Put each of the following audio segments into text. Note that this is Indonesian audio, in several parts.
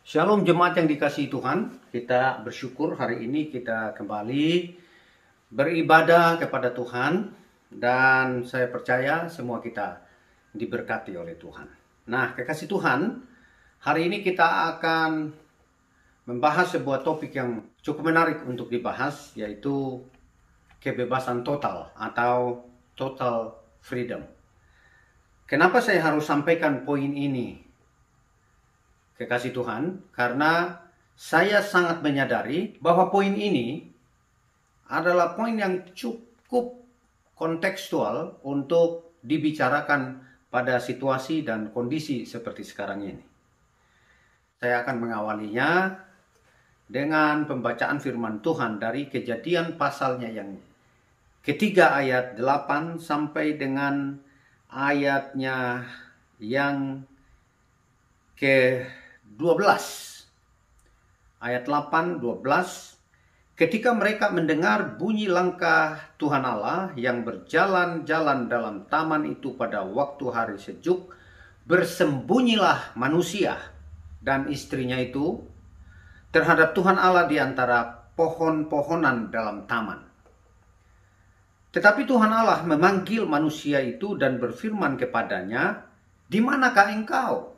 Shalom jemaat yang dikasihi Tuhan, kita bersyukur hari ini kita kembali beribadah kepada Tuhan dan saya percaya semua kita diberkati oleh Tuhan. Nah, kekasih Tuhan, hari ini kita akan membahas sebuah topik yang cukup menarik untuk dibahas, yaitu kebebasan total atau total freedom. Kenapa saya harus sampaikan poin ini? Kekasih Tuhan, karena saya sangat menyadari bahwa poin ini adalah poin yang cukup kontekstual untuk dibicarakan pada situasi dan kondisi seperti sekarang ini. Saya akan mengawalinya dengan pembacaan firman Tuhan dari Kejadian pasalnya yang ketiga ayat 8 sampai dengan ayatnya yang ke-12. Ayat 8, 12. Ketika mereka mendengar bunyi langkah Tuhan Allah yang berjalan-jalan dalam taman itu pada waktu hari sejuk, bersembunyilah manusia dan istrinya itu terhadap Tuhan Allah di antara pohon-pohonan dalam taman. Tetapi Tuhan Allah memanggil manusia itu dan berfirman kepadanya, "Di manakah engkau?"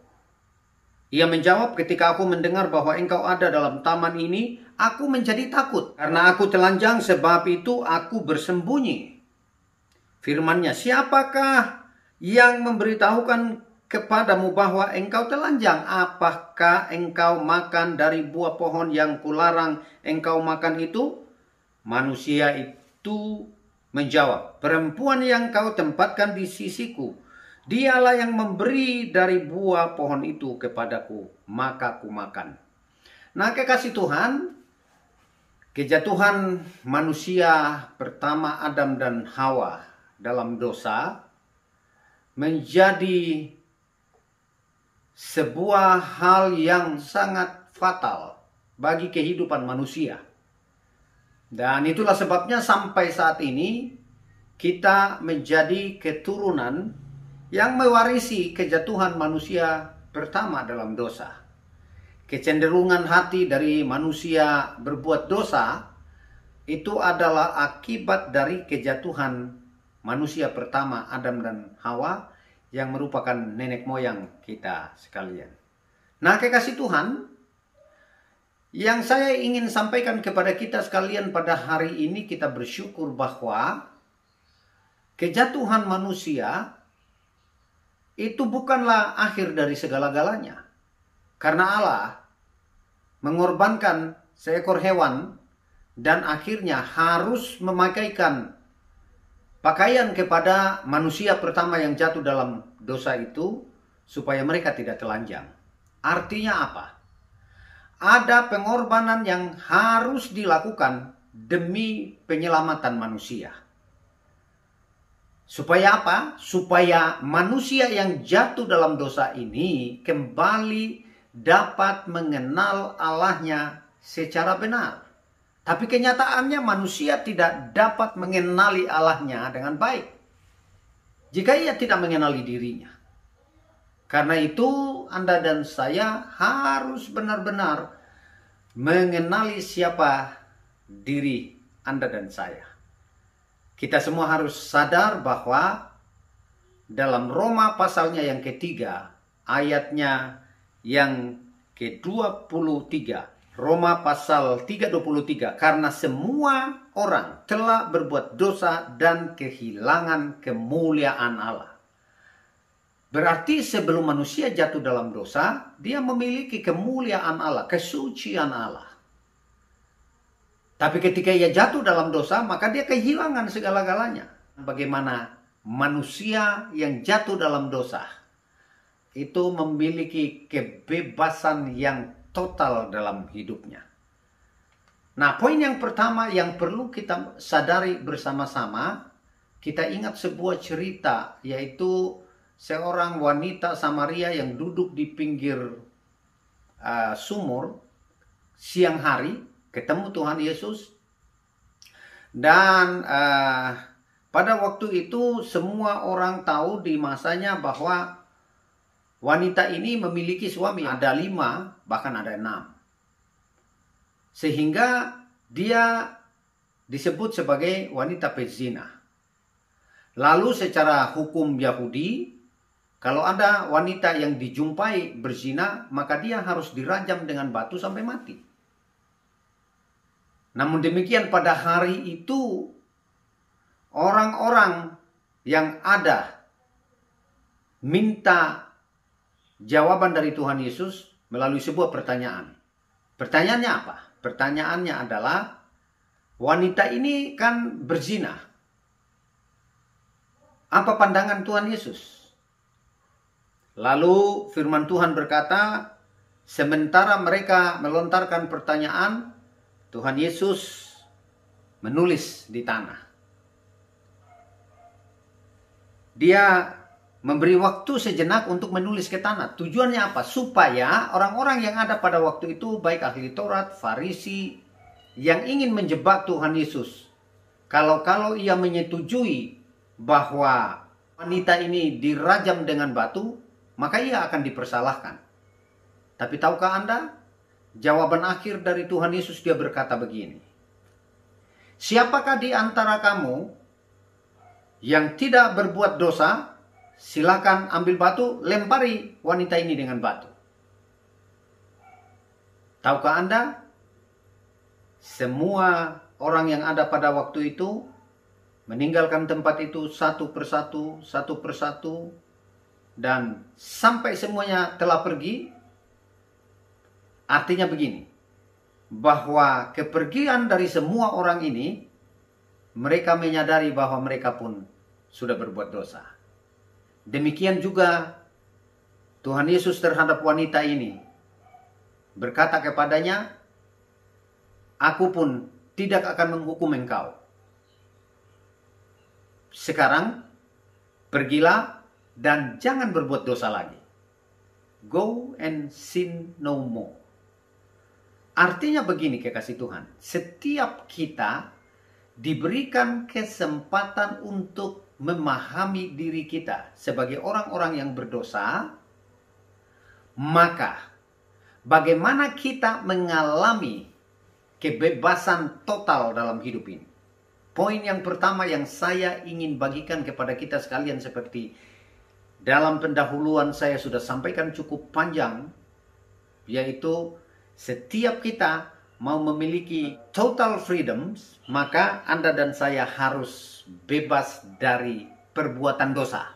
Ia menjawab, "Ketika aku mendengar bahwa engkau ada dalam taman ini, aku menjadi takut. Karena aku telanjang, sebab itu aku bersembunyi." Firman-Nya, "Siapakah yang memberitahukan kepadamu bahwa engkau telanjang? Apakah engkau makan dari buah pohon yang kularang engkau makan itu?" Manusia itu menjawab, "Perempuan yang kau tempatkan di sisiku, dialah yang memberi dari buah pohon itu kepadaku, maka ku makan." Nah, kekasih Tuhan, kejatuhan manusia pertama Adam dan Hawa dalam dosa menjadi sebuah hal yang sangat fatal bagi kehidupan manusia. Dan itulah sebabnya sampai saat ini kita menjadi keturunan yang mewarisi kejatuhan manusia pertama dalam dosa. Kecenderungan hati dari manusia berbuat dosa itu adalah akibat dari kejatuhan manusia pertama Adam dan Hawa yang merupakan nenek moyang kita sekalian. Nah, kekasih Tuhan, yang saya ingin sampaikan kepada kita sekalian pada hari ini, kita bersyukur bahwa kejatuhan manusia itu bukanlah akhir dari segala-galanya. Karena Allah mengorbankan seekor hewan dan akhirnya harus memakaikan pakaian kepada manusia pertama yang jatuh dalam dosa itu supaya mereka tidak telanjang. Artinya apa? Ada pengorbanan yang harus dilakukan demi penyelamatan manusia. Supaya apa? Supaya manusia yang jatuh dalam dosa ini kembali dapat mengenal Allahnya secara benar. Tapi kenyataannya manusia tidak dapat mengenali Allahnya dengan baik jika ia tidak mengenali dirinya. Karena itu Anda dan saya harus benar-benar mengenali siapa diri Anda dan saya. Kita semua harus sadar bahwa dalam Roma pasalnya yang ketiga, ayatnya yang ke-23. Roma pasal 3:23. Karena semua orang telah berbuat dosa dan kehilangan kemuliaan Allah. Berarti sebelum manusia jatuh dalam dosa, dia memiliki kemuliaan Allah, kesucian Allah. Tapi ketika ia jatuh dalam dosa, maka dia kehilangan segala-galanya. Bagaimana manusia yang jatuh dalam dosa itu memiliki kebebasan yang total dalam hidupnya. Nah, poin yang pertama yang perlu kita sadari bersama-sama, kita ingat sebuah cerita, yaitu seorang wanita Samaria yang duduk di pinggir sumur siang hari, ketemu Tuhan Yesus. Dan pada waktu itu semua orang tahu di masanya bahwa wanita ini memiliki suami, ada 5, bahkan ada 6. Sehingga dia disebut sebagai wanita pezina. Lalu secara hukum Yahudi, kalau ada wanita yang dijumpai berzina, maka dia harus dirajam dengan batu sampai mati. Namun demikian pada hari itu, orang-orang yang ada minta jawaban dari Tuhan Yesus melalui sebuah pertanyaan. Pertanyaannya apa? Pertanyaannya adalah, wanita ini kan berzina. Apa pandangan Tuhan Yesus? Lalu firman Tuhan berkata, sementara mereka melontarkan pertanyaan, Tuhan Yesus menulis di tanah. Dia memberi waktu sejenak untuk menulis ke tanah. Tujuannya apa? Supaya orang-orang yang ada pada waktu itu, baik ahli Taurat, Farisi, yang ingin menjebak Tuhan Yesus, kalau ia menyetujui bahwa wanita ini dirajam dengan batu, maka ia akan dipersalahkan. Tapi tahukah Anda, jawaban akhir dari Tuhan Yesus, dia berkata begini, siapakah di antara kamu yang tidak berbuat dosa, silakan ambil batu, lempari wanita ini dengan batu. Tahukah Anda, semua orang yang ada pada waktu itu meninggalkan tempat itu satu persatu, dan sampai semuanya telah pergi. Artinya begini, bahwa kepergian dari semua orang ini, mereka menyadari bahwa mereka pun sudah berbuat dosa. Demikian juga Tuhan Yesus terhadap wanita ini berkata kepadanya, aku pun tidak akan menghukum engkau. Sekarang pergilah dan jangan berbuat dosa lagi. Go and sin no more. Artinya begini, kekasih Tuhan, setiap kita diberikan kesempatan untuk memahami diri kita sebagai orang-orang yang berdosa, maka bagaimana kita mengalami kebebasan total dalam hidup ini. Poin yang pertama yang saya ingin bagikan kepada kita sekalian, seperti dalam pendahuluan saya sudah sampaikan cukup panjang, yaitu setiap kita mau memiliki total freedoms, maka Anda dan saya harus bebas dari perbuatan dosa.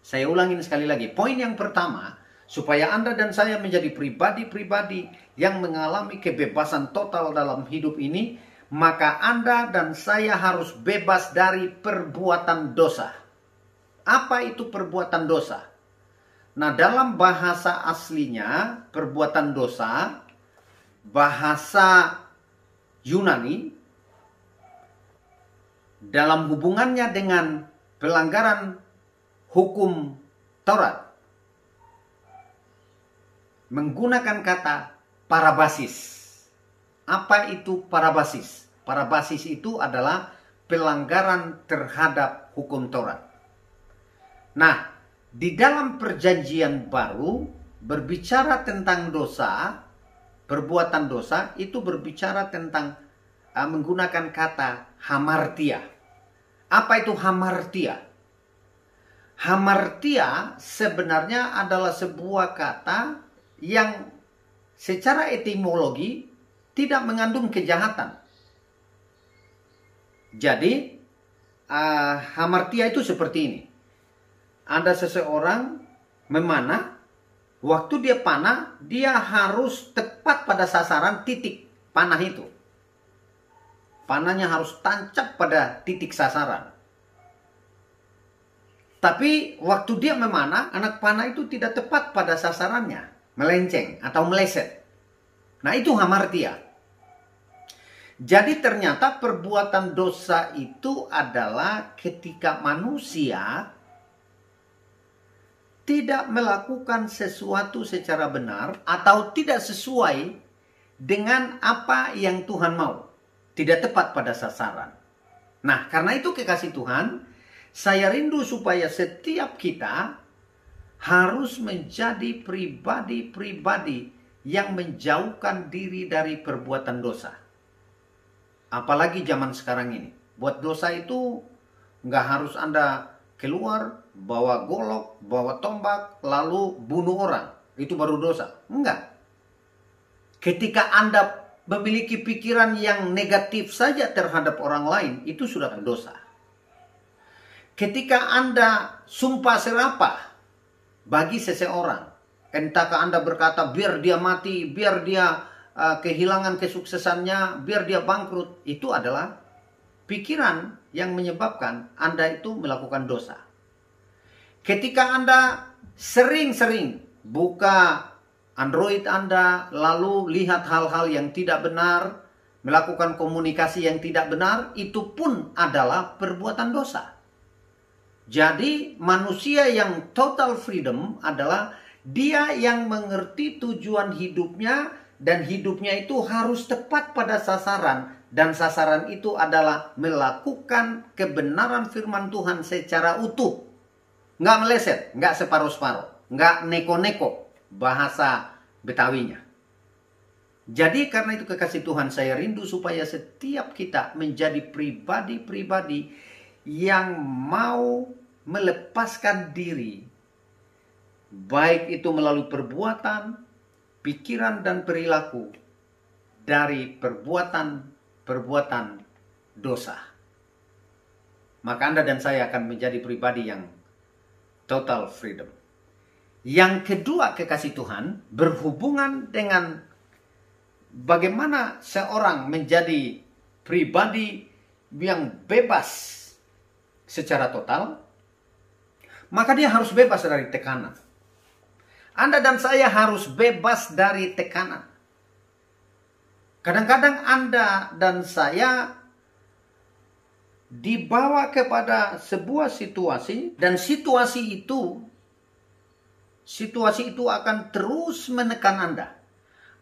Saya ulangin sekali lagi. Poin yang pertama, supaya Anda dan saya menjadi pribadi-pribadi yang mengalami kebebasan total dalam hidup ini, maka Anda dan saya harus bebas dari perbuatan dosa. Apa itu perbuatan dosa? Nah, dalam bahasa aslinya, perbuatan dosa, bahasa Yunani, dalam hubungannya dengan pelanggaran hukum Taurat, menggunakan kata parabasis. Apa itu parabasis? Parabasis itu adalah pelanggaran terhadap hukum Taurat. Nah, di dalam perjanjian baru berbicara tentang dosa, perbuatan dosa itu berbicara tentang menggunakan kata hamartia. Apa itu hamartia? Hamartia sebenarnya adalah sebuah kata yang secara etimologi tidak mengandung kejahatan. Jadi, hamartia itu seperti ini. Ada seseorang memanah, waktu dia panah, dia harus tepat pada sasaran titik panah itu. Panahnya harus tancap pada titik sasaran. Tapi waktu dia memanah, anak panah itu tidak tepat pada sasarannya, melenceng atau meleset. Nah, itu hamartia. Jadi ternyata perbuatan dosa itu adalah ketika manusia tidak melakukan sesuatu secara benar atau tidak sesuai dengan apa yang Tuhan mau. Tidak tepat pada sasaran. Nah, karena itu kekasih Tuhan, saya rindu supaya setiap kita harus menjadi pribadi-pribadi yang menjauhkan diri dari perbuatan dosa. Apalagi zaman sekarang ini. Buat dosa itu nggak harus Anda keluar, bawa golok, bawa tombak, lalu bunuh orang. Itu baru dosa. Enggak. Ketika Anda memiliki pikiran yang negatif saja terhadap orang lain, itu sudah dosa. Ketika Anda sumpah serapah bagi seseorang, entahkah Anda berkata biar dia mati, biar dia kehilangan kesuksesannya, biar dia bangkrut, itu adalah pikiran yang menyebabkan Anda itu melakukan dosa. Ketika Anda sering-sering buka Android Anda, lalu lihat hal-hal yang tidak benar, melakukan komunikasi yang tidak benar, itu pun adalah perbuatan dosa. Jadi manusia yang total freedom adalah dia yang mengerti tujuan hidupnya, dan hidupnya itu harus tepat pada sasaran. Dan sasaran itu adalah melakukan kebenaran firman Tuhan secara utuh. Nggak meleset, nggak separuh-separuh, nggak neko-neko bahasa Betawinya. Jadi karena itu kekasih Tuhan, saya rindu supaya setiap kita menjadi pribadi-pribadi yang mau melepaskan diri, baik itu melalui perbuatan, pikiran, dan perilaku dari perbuatan dosa. Maka Anda dan saya akan menjadi pribadi yang total freedom. Yang kedua, kekasih Tuhan, berhubungan dengan bagaimana seorang menjadi pribadi yang bebas secara total, maka dia harus bebas dari tekanan. Anda dan saya harus bebas dari tekanan. Kadang-kadang Anda dan saya dibawa kepada sebuah situasi, dan situasi itu akan terus menekan Anda.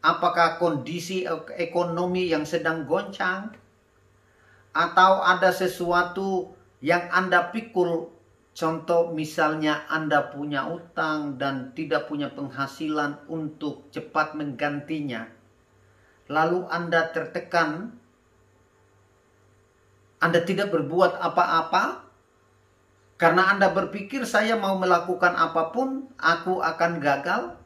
Apakah kondisi ekonomi yang sedang goncang, atau ada sesuatu yang Anda pikul. Contoh misalnya Anda punya utang dan tidak punya penghasilan untuk cepat menggantinya. Lalu Anda tertekan, Anda tidak berbuat apa-apa, karena Anda berpikir saya mau melakukan apapun, aku akan gagal.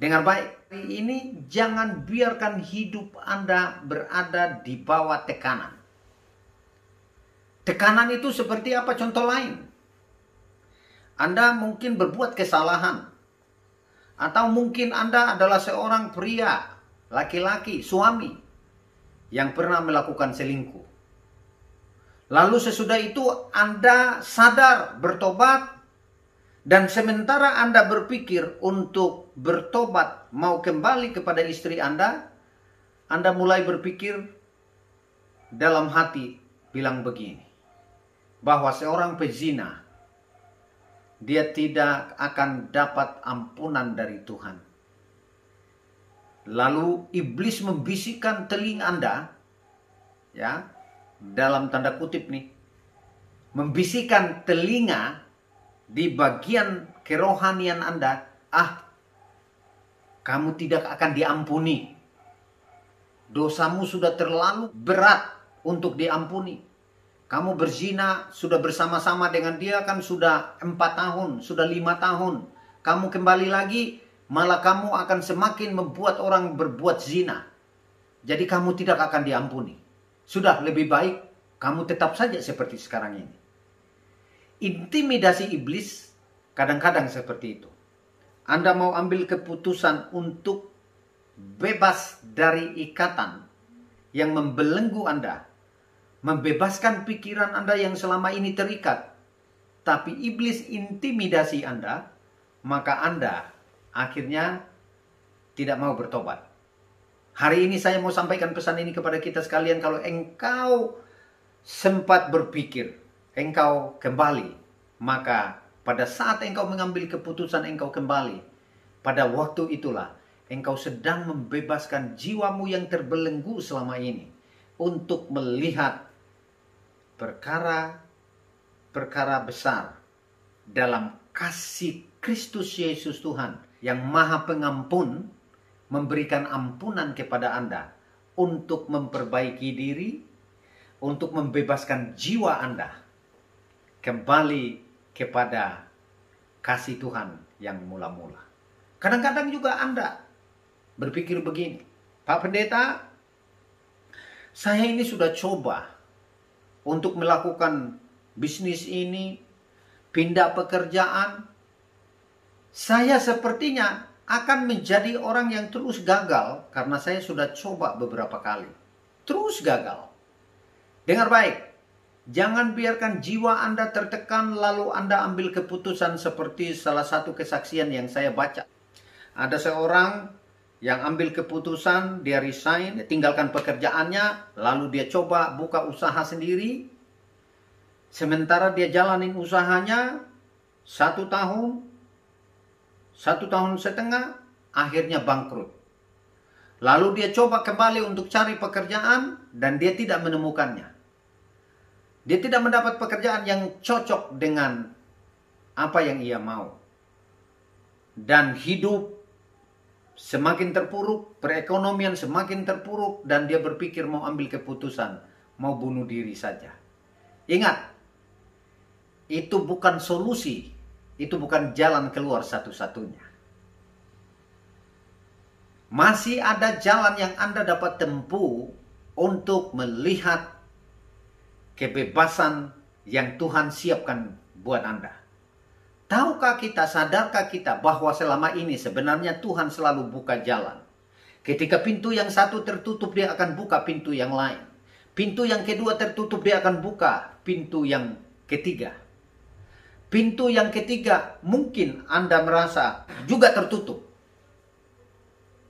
Dengar baik, ini jangan biarkan hidup Anda berada di bawah tekanan. Tekanan itu seperti apa? Contoh lain. Anda mungkin berbuat kesalahan. Atau mungkin Anda adalah seorang pria, laki-laki, suami, yang pernah melakukan selingkuh. Lalu sesudah itu Anda sadar bertobat, dan sementara Anda berpikir untuk bertobat, mau kembali kepada istri Anda mulai berpikir dalam hati, bilang begini, bahwa seorang pezina, dia tidak akan dapat ampunan dari Tuhan. Lalu iblis membisikkan telinga Anda, ya, dalam tanda kutip nih, membisikkan telinga di bagian kerohanian Anda, kamu tidak akan diampuni. Dosamu sudah terlalu berat untuk diampuni. Kamu berzina, sudah bersama-sama dengan dia kan sudah 4 tahun, sudah 5 tahun. Kamu kembali lagi, malah kamu akan semakin membuat orang berbuat zina. Jadi kamu tidak akan diampuni. Sudah lebih baik kamu tetap saja seperti sekarang ini. Intimidasi iblis kadang-kadang seperti itu. Anda mau ambil keputusan untuk bebas dari ikatan yang membelenggu Anda, membebaskan pikiran Anda yang selama ini terikat, tapi iblis intimidasi Anda, maka Anda akhirnya tidak mau bertobat. Hari ini saya mau sampaikan pesan ini kepada kita sekalian. Kalau engkau sempat berpikir, engkau kembali, maka pada saat engkau mengambil keputusan engkau kembali, pada waktu itulah engkau sedang membebaskan jiwamu yang terbelenggu selama ini untuk melihat perkara-perkara besar dalam kasih Kristus Yesus Tuhan yang Maha Pengampun memberikan ampunan kepada Anda untuk memperbaiki diri, untuk membebaskan jiwa Anda kembali kepada kasih Tuhan yang mula-mula. Kadang-kadang juga Anda berpikir begini, Pak Pendeta, saya ini sudah coba untuk melakukan bisnis ini, pindah pekerjaan. Saya sepertinya akan menjadi orang yang terus gagal karena saya sudah coba beberapa kali. Terus gagal. Dengar baik, jangan biarkan jiwa Anda tertekan lalu Anda ambil keputusan seperti salah satu kesaksian yang saya baca. Ada seorang yang ambil keputusan, dia resign, dia tinggalkan pekerjaannya, lalu dia coba buka usaha sendiri. Sementara dia jalanin usahanya 1 tahun, 1,5 tahun, akhirnya bangkrut. Lalu dia coba kembali untuk cari pekerjaan dan dia tidak menemukannya. Dia tidak mendapat pekerjaan yang cocok dengan apa yang ia mau. Dan hidup semakin terpuruk, perekonomian semakin terpuruk, dan dia berpikir mau ambil keputusan, mau bunuh diri saja. Ingat, itu bukan solusi, itu bukan jalan keluar satu-satunya. Masih ada jalan yang Anda dapat tempuh untuk melihat kebebasan yang Tuhan siapkan buat Anda. Tahukah kita, sadarkah kita bahwa selama ini sebenarnya Tuhan selalu buka jalan. Ketika pintu yang satu tertutup, dia akan buka pintu yang lain. Pintu yang kedua tertutup, dia akan buka pintu yang ketiga. Pintu yang ketiga mungkin Anda merasa juga tertutup.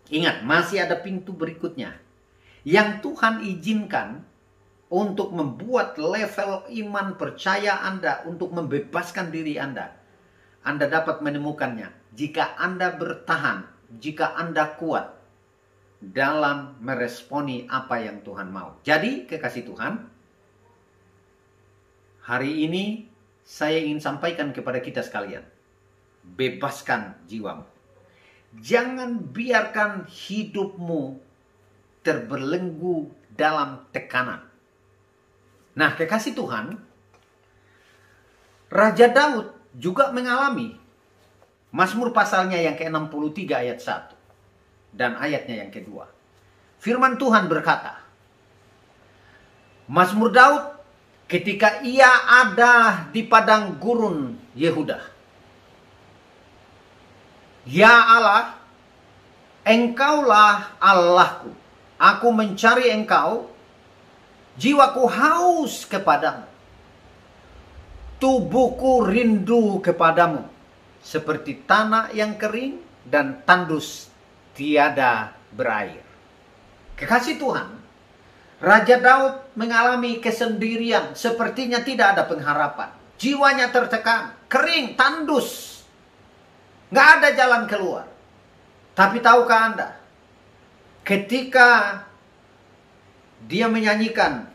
Ingat, masih ada pintu berikutnya yang Tuhan izinkan untuk membuat level iman percaya Anda, untuk membebaskan diri Anda. Anda dapat menemukannya jika Anda bertahan, jika Anda kuat dalam meresponi apa yang Tuhan mau. Jadi, kekasih Tuhan, hari ini saya ingin sampaikan kepada kita sekalian, bebaskan jiwamu. Jangan biarkan hidupmu terbelenggu dalam tekanan. Nah, kekasih Tuhan, Raja Daud juga mengalami. Mazmur pasalnya yang ke-63 ayat 1 dan ayatnya yang kedua. Firman Tuhan berkata, Mazmur Daud ketika ia ada di padang gurun Yehuda. Ya Allah, Engkaulah Allahku. Aku mencari Engkau, jiwaku haus kepadamu. Tubuhku rindu kepadamu, seperti tanah yang kering dan tandus tiada berair. Kekasih Tuhan, Raja Daud mengalami kesendirian, sepertinya tidak ada pengharapan. Jiwanya tertekan, kering, tandus. Nggak ada jalan keluar. Tapi tahukah Anda, ketika dia menyanyikan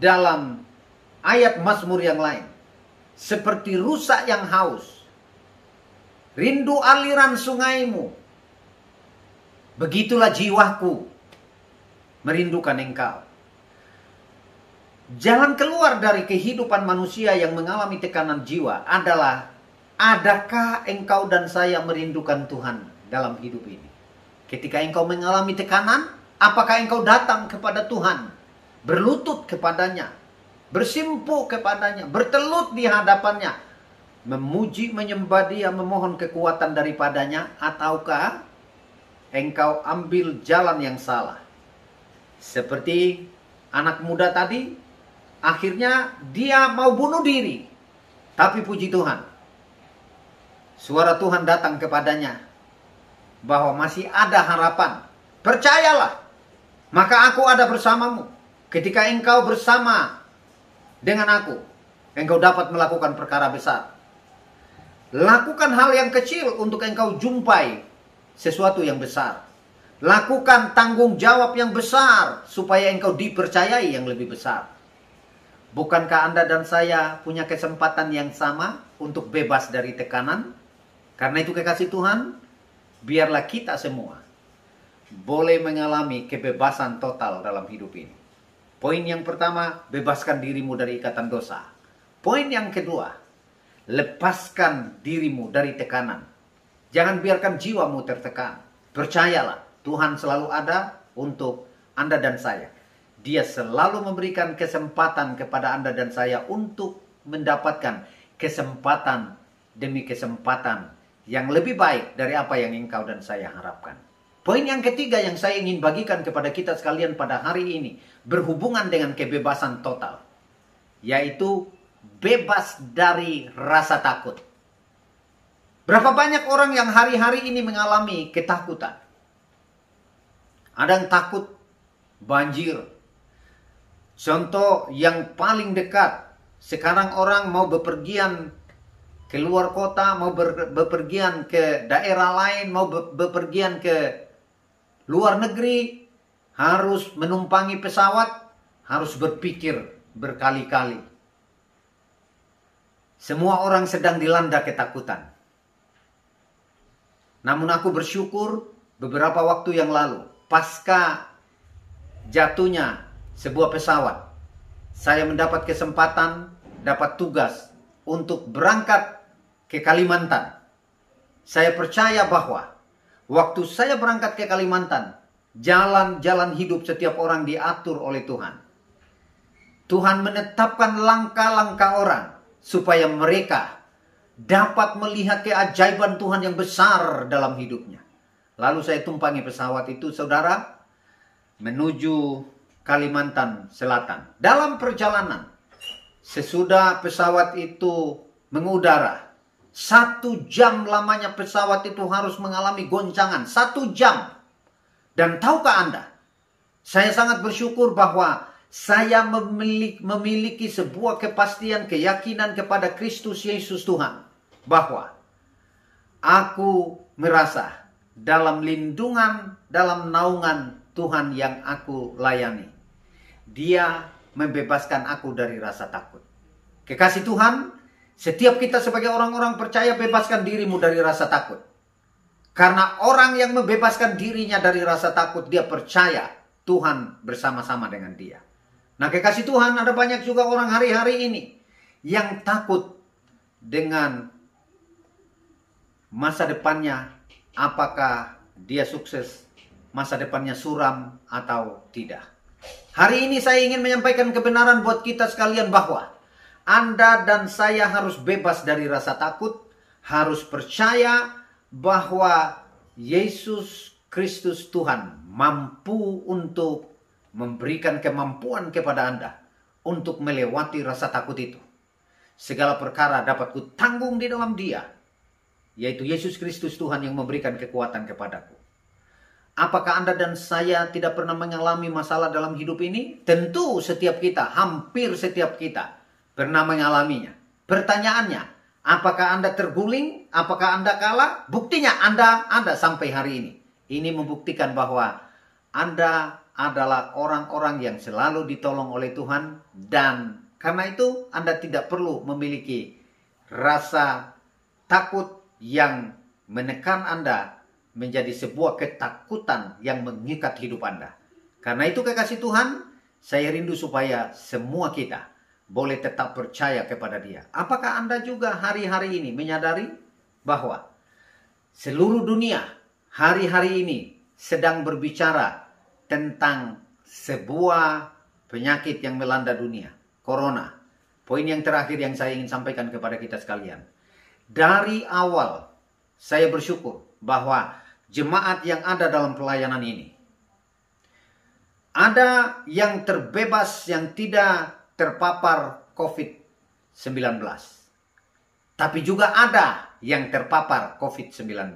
dalam ayat Mazmur yang lain, seperti rusa yang haus, rindu aliran sungaimu, begitulah jiwaku merindukan Engkau. Jalan keluar dari kehidupan manusia yang mengalami tekanan jiwa adalah, adakah engkau dan saya merindukan Tuhan dalam hidup ini? Ketika engkau mengalami tekanan, apakah engkau datang kepada Tuhan, berlutut kepadanya, bersimpuh kepadanya, bertelut di hadapannya, memuji, menyembah Dia, memohon kekuatan daripadanya, ataukah engkau ambil jalan yang salah? Seperti anak muda tadi, akhirnya dia mau bunuh diri. Tapi puji Tuhan, suara Tuhan datang kepadanya bahwa masih ada harapan. Percayalah, maka aku ada bersamamu. Ketika engkau bersama dengan aku, engkau dapat melakukan perkara besar. Lakukan hal yang kecil untuk engkau jumpai sesuatu yang besar. Lakukan tanggung jawab yang besar supaya engkau dipercayai yang lebih besar. Bukankah Anda dan saya punya kesempatan yang sama untuk bebas dari tekanan? Karena itu kekasih Tuhan, biarlah kita semua boleh mengalami kebebasan total dalam hidup ini. Poin yang pertama, bebaskan dirimu dari ikatan dosa. Poin yang kedua, lepaskan dirimu dari tekanan. Jangan biarkan jiwamu tertekan. Percayalah, Tuhan selalu ada untuk Anda dan saya. Dia selalu memberikan kesempatan kepada Anda dan saya untuk mendapatkan kesempatan demi kesempatan yang lebih baik dari apa yang engkau dan saya harapkan. Poin yang ketiga yang saya ingin bagikan kepada kita sekalian pada hari ini berhubungan dengan kebebasan total, yaitu bebas dari rasa takut. Berapa banyak orang yang hari-hari ini mengalami ketakutan? Ada yang takut banjir. Contoh yang paling dekat, sekarang orang mau bepergian keluar kota, mau bepergian ke daerah lain, mau bepergian ke luar negeri, harus menumpangi pesawat, harus berpikir berkali-kali. Semua orang sedang dilanda ketakutan. Namun aku bersyukur beberapa waktu yang lalu, pasca jatuhnya sebuah pesawat, saya mendapat kesempatan, dapat tugas untuk berangkat ke Kalimantan. Saya percaya bahwa waktu saya berangkat ke Kalimantan, jalan-jalan hidup setiap orang diatur oleh Tuhan. Tuhan menetapkan langkah-langkah orang supaya mereka dapat melihat keajaiban Tuhan yang besar dalam hidupnya. Lalu saya tumpangi pesawat itu, saudara, menuju Kalimantan Selatan. Dalam perjalanan, sesudah pesawat itu mengudara, 1 jam lamanya pesawat itu harus mengalami goncangan. 1 jam. Dan tahukah Anda, saya sangat bersyukur bahwa saya memiliki sebuah kepastian, keyakinan kepada Kristus Yesus Tuhan. Bahwa aku merasa dalam lindungan, dalam naungan Tuhan yang aku layani. Dia membebaskan aku dari rasa takut. Kekasih Tuhan, setiap kita sebagai orang-orang percaya, bebaskan dirimu dari rasa takut. Karena orang yang membebaskan dirinya dari rasa takut, dia percaya Tuhan bersama-sama dengan dia. Nah, kekasih Tuhan, ada banyak juga orang hari-hari ini yang takut dengan masa depannya. Apakah dia sukses, masa depannya suram atau tidak. Hari ini saya ingin menyampaikan kebenaran buat kita sekalian bahwa Anda dan saya harus bebas dari rasa takut, harus percaya bahwa Yesus Kristus Tuhan mampu untuk memberikan kemampuan kepada Anda untuk melewati rasa takut itu. Segala perkara dapat kutanggung di dalam Dia, yaitu Yesus Kristus Tuhan yang memberikan kekuatan kepadaku. Apakah Anda dan saya tidak pernah mengalami masalah dalam hidup ini? Tentu setiap kita, hampir setiap kita pernah mengalaminya. Pertanyaannya, apakah Anda terguling? Apakah Anda kalah? Buktinya Anda ada sampai hari ini. Ini membuktikan bahwa Anda adalah orang-orang yang selalu ditolong oleh Tuhan. Dan karena itu Anda tidak perlu memiliki rasa takut yang menekan Anda menjadi sebuah ketakutan yang mengikat hidup Anda. Karena itu kekasih Tuhan, saya rindu supaya semua kita boleh tetap percaya kepada Dia. Apakah Anda juga hari-hari ini menyadari bahwa seluruh dunia hari-hari ini sedang berbicara tentang sebuah penyakit yang melanda dunia, corona. Poin yang terakhir yang saya ingin sampaikan kepada kita sekalian. Dari awal saya bersyukur bahwa jemaat yang ada dalam pelayanan ini, ada yang terbebas, yang tidak terpapar COVID-19. Tapi juga ada yang terpapar COVID-19.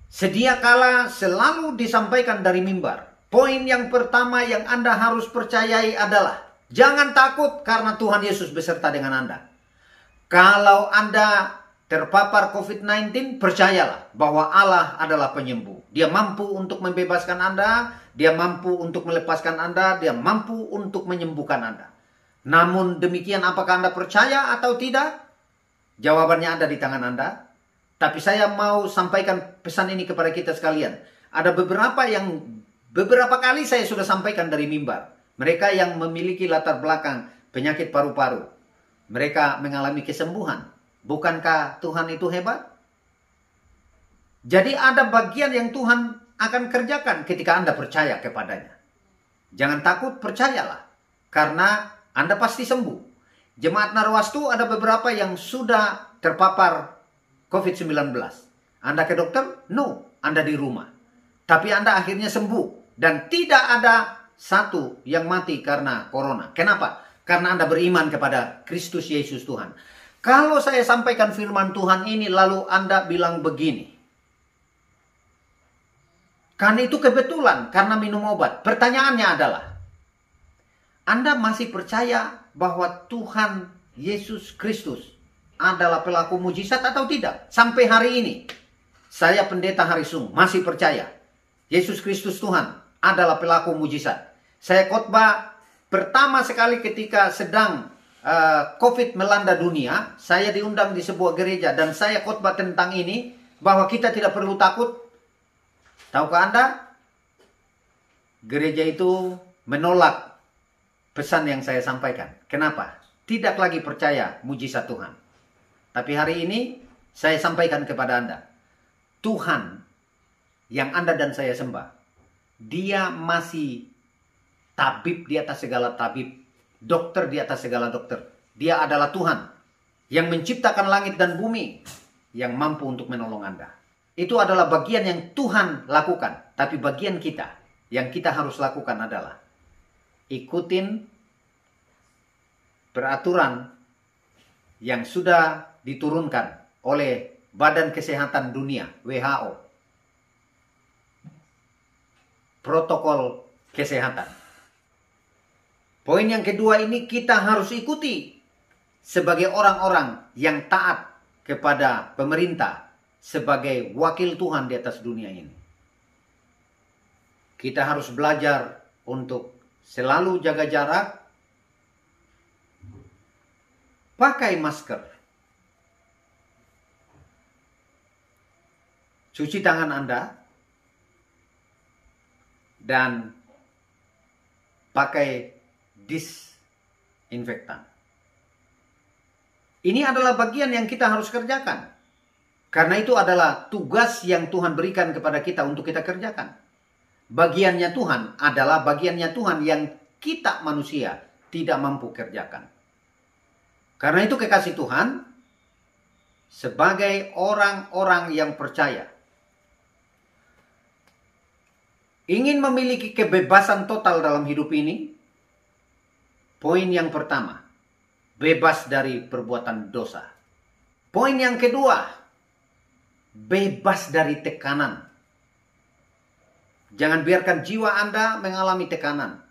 Sedia kala selalu disampaikan dari mimbar. Poin yang pertama yang Anda harus percayai adalah jangan takut karena Tuhan Yesus beserta dengan Anda. Kalau Anda terpapar COVID-19, percayalah bahwa Allah adalah penyembuh. Dia mampu untuk membebaskan Anda, Dia mampu untuk melepaskan Anda, Dia mampu untuk menyembuhkan Anda. Namun demikian, apakah Anda percaya atau tidak? Jawabannya ada di tangan Anda. Tapi saya mau sampaikan pesan ini kepada kita sekalian. Ada beberapa kali saya sudah sampaikan dari mimbar. Mereka yang memiliki latar belakang penyakit paru-paru. Mereka mengalami kesembuhan. Bukankah Tuhan itu hebat? Jadi ada bagian yang Tuhan akan kerjakan ketika Anda percaya kepadanya. Jangan takut, percayalah. Karena Anda pasti sembuh. Jemaat Narwastu ada beberapa yang sudah terpapar COVID-19. Anda ke dokter? No, Anda di rumah. Tapi Anda akhirnya sembuh. Dan tidak ada satu yang mati karena corona. Kenapa? Karena Anda beriman kepada Kristus Yesus Tuhan. Kalau saya sampaikan firman Tuhan ini lalu Anda bilang begini. Karena itu kebetulan, karena minum obat. Pertanyaannya adalah, Anda masih percaya bahwa Tuhan Yesus Kristus adalah pelaku mujizat atau tidak? Sampai hari ini, saya Pendeta Harisung masih percaya Yesus Kristus Tuhan adalah pelaku mujizat. Saya khotbah pertama sekali ketika sedang COVID melanda dunia. Saya diundang di sebuah gereja dan saya khotbah tentang ini, bahwa kita tidak perlu takut. Tahukah Anda? Gereja itu menolak pesan yang saya sampaikan. Kenapa? Tidak lagi percaya mujizat Tuhan. Tapi hari ini saya sampaikan kepada Anda, Tuhan yang Anda dan saya sembah, Dia masih tabib di atas segala tabib, dokter di atas segala dokter. Dia adalah Tuhan yang menciptakan langit dan bumi, yang mampu untuk menolong Anda. Itu adalah bagian yang Tuhan lakukan. Tapi bagian kita, yang kita harus lakukan adalah ikutin peraturan yang sudah diturunkan oleh Badan Kesehatan Dunia, WHO. Protokol kesehatan. Poin yang kedua ini kita harus ikuti sebagai orang-orang yang taat kepada pemerintah sebagai wakil Tuhan di atas dunia ini. Kita harus belajar untuk selalu jaga jarak, pakai masker, cuci tangan Anda, dan pakai disinfektan. Ini adalah bagian yang kita harus kerjakan. Karena itu adalah tugas yang Tuhan berikan kepada kita untuk kita kerjakan. Bagiannya Tuhan adalah bagiannya Tuhan yang kita manusia tidak mampu kerjakan. Karena itu kekasih Tuhan, sebagai orang-orang yang percaya, ingin memiliki kebebasan total dalam hidup ini. Poin yang pertama, bebas dari perbuatan dosa. Poin yang kedua, bebas dari tekanan. Jangan biarkan jiwa Anda mengalami tekanan.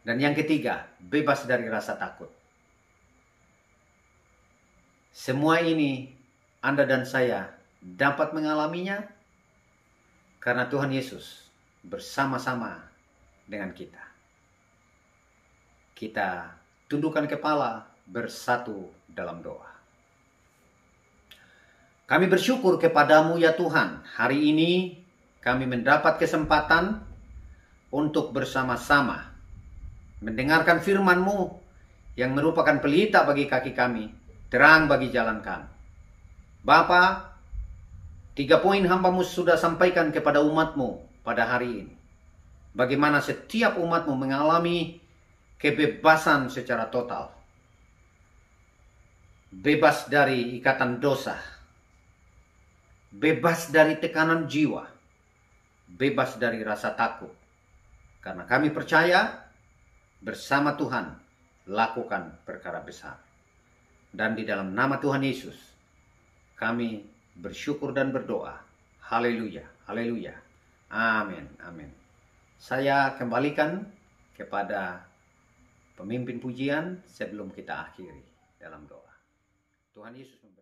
Dan yang ketiga, bebas dari rasa takut. Semua ini Anda dan saya dapat mengalaminya karena Tuhan Yesus bersama-sama dengan kita. Kita tundukkan kepala, bersatu dalam doa. Kami bersyukur kepadamu ya Tuhan. Hari ini kami mendapat kesempatan untuk bersama-sama mendengarkan firman-Mu yang merupakan pelita bagi kaki kami, terang bagi jalan kami. Bapa, 3 poin hamba-Mu sudah sampaikan kepada umat-Mu pada hari ini. Bagaimana setiap umat-Mu mengalami kebebasan secara total. Bebas dari ikatan dosa. Bebas dari tekanan jiwa. Bebas dari rasa takut. Karena kami percaya bersama Tuhan lakukan perkara besar. Dan di dalam nama Tuhan Yesus kami bersyukur dan berdoa. Haleluya, haleluya. Amin, amin. Saya kembalikan kepada pemimpin pujian sebelum kita akhiri dalam doa. Tuhan Yesus memberkati.